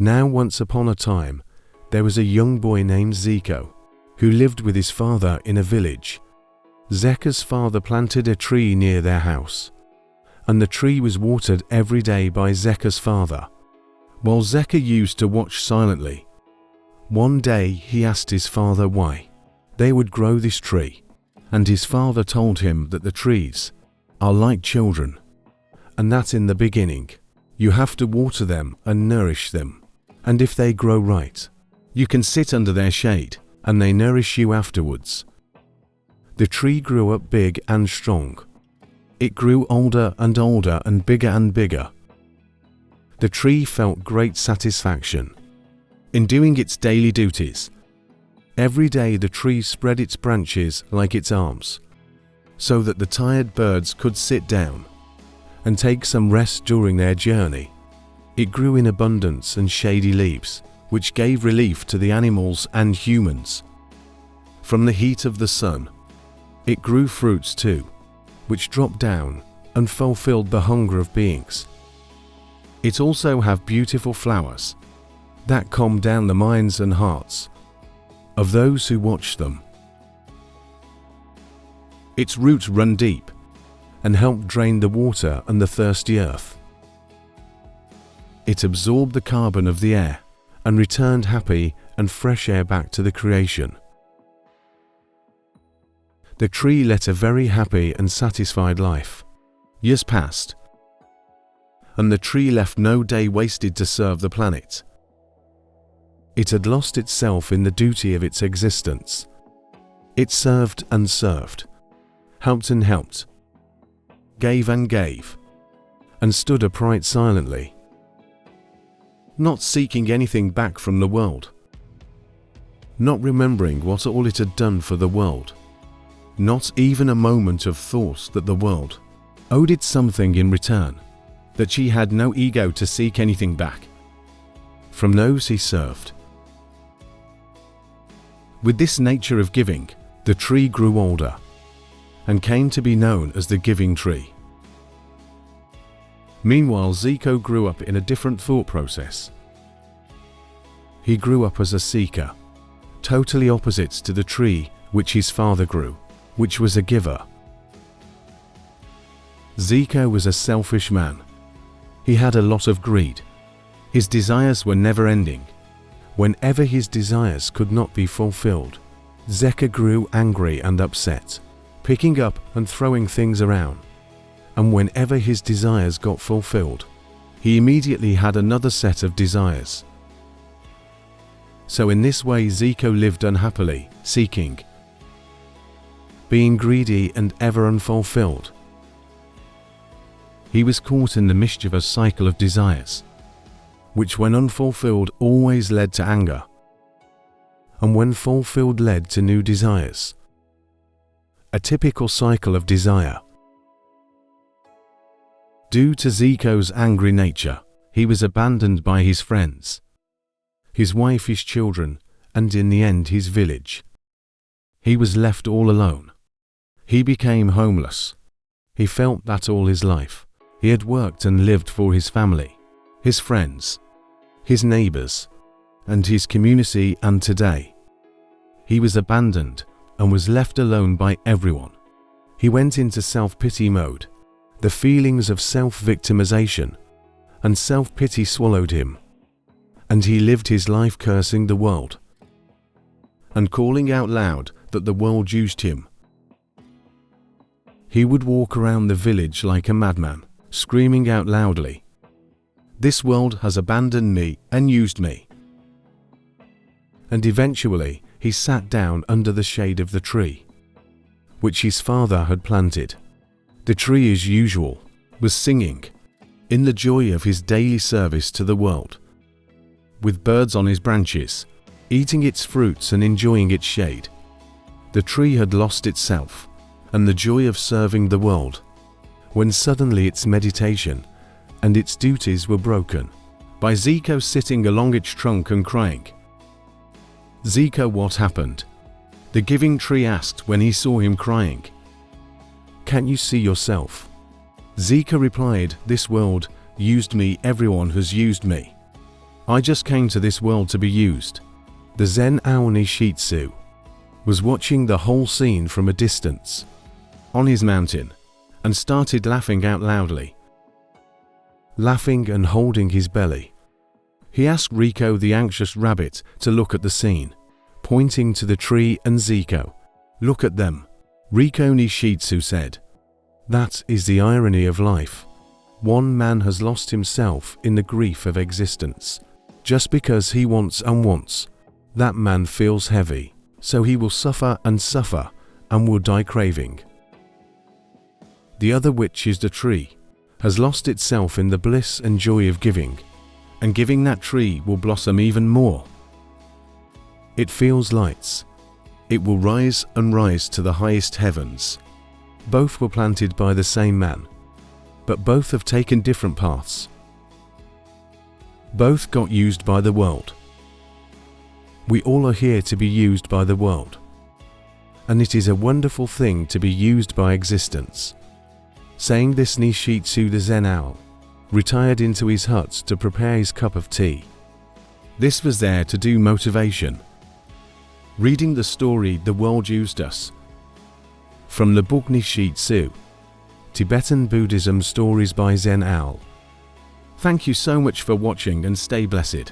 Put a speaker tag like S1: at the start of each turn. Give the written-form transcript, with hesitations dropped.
S1: Now once upon a time, there was a young boy named Zico, who lived with his father in a village. Zeka's father planted a tree near their house, and the tree was watered every day by Zeka's father, while Zeka used to watch silently. One day he asked his father why they would grow this tree, and his father told him that the trees are like children, and that in the beginning you have to water them and nourish them, and if they grow right, you can sit under their shade and they nourish you afterwards. The tree grew up big and strong. It grew older and bigger. The tree felt great satisfaction in doing its daily duties. Every day the tree spread its branches like its arms, so that the tired birds could sit down and take some rest during their journey. It grew in abundance and shady leaves, which gave relief to the animals and humans from the heat of the sun. It grew fruits too, which dropped down and fulfilled the hunger of beings. It also have beautiful flowers that calm down the minds and hearts of those who watch them. Its roots run deep and help drain the water and the thirsty earth. It absorbed the carbon of the air and returned happy and fresh air back to the creation. The tree led a very happy and satisfied life. Years passed, and the tree left no day wasted to serve the planet. It had lost itself in the duty of its existence. It served and served, helped and helped, gave and gave, and stood upright silently, not seeking anything back from the world, not remembering what all it had done for the world, not even a moment of thought that the world owed it something in return, that she had no ego to seek anything back from those he served. With this nature of giving, the tree grew older and came to be known as the giving tree. Meanwhile, Zico grew up in a different thought process. He grew up as a seeker, totally opposite to the tree which his father grew, which was a giver. Zico was a selfish man. He had a lot of greed. His desires were never-ending. Whenever his desires could not be fulfilled, Zeka grew angry and upset, picking up and throwing things around. And whenever his desires got fulfilled, he immediately had another set of desires. So in this way Zico lived unhappily, seeking, being greedy and ever unfulfilled. He was caught in the mischievous cycle of desires, which when unfulfilled always led to anger, and when fulfilled led to new desires. A typical cycle of desire. Due to Zico's angry nature, he was abandoned by his friends, his wife, his children, and in the end his village. He was left all alone. He became homeless. He felt that all his life he had worked and lived for his family, his friends, his neighbors, and his community, and today he was abandoned and was left alone by everyone. He went into self-pity mode. The feelings of self-victimization and self-pity swallowed him, and he lived his life cursing the world and calling out loud that the world used him. He would walk around the village like a madman, screaming out loudly, "This world has abandoned me and used me." And eventually he sat down under the shade of the tree, which his father had planted. The tree, as usual, was singing in the joy of his daily service to the world, with birds on his branches, eating its fruits and enjoying its shade. The tree had lost itself and the joy of serving the world, when suddenly its meditation and its duties were broken by Zico sitting along its trunk and crying. "Zico, what happened?" the giving tree asked when he saw him crying. "Can't you see yourself?" Zico replied, "This world used me, everyone has used me. I just came to this world to be used. The Zen owl Nishitsu was watching the whole scene from a distance on his mountain and started laughing out loudly, laughing and holding his belly. He asked Riko the anxious rabbit to look at the scene, pointing to the tree and Zico. Look at them, Riko Nishitsu said. That is the irony of life. One man has lost himself in the grief of existence. Just because he wants and wants, that man feels heavy, so he will suffer and will die craving. The other, which is the tree, has lost itself in the bliss and joy of giving, and giving that tree will blossom even more. It feels lights. It will rise and rise to the highest heavens. Both were planted by the same man, but both have taken different paths. Both got used by the world. We all are here to be used by the world, and it is a wonderful thing to be used by existence. Saying this, Nishitsu the Zen owl retired into his hut to prepare his cup of tea. This was there to do motivation. Reading the story The World Used Us from the book Nishitsu, Tibetan Buddhism Stories by Zen Owl. Thank you so much for watching and stay blessed.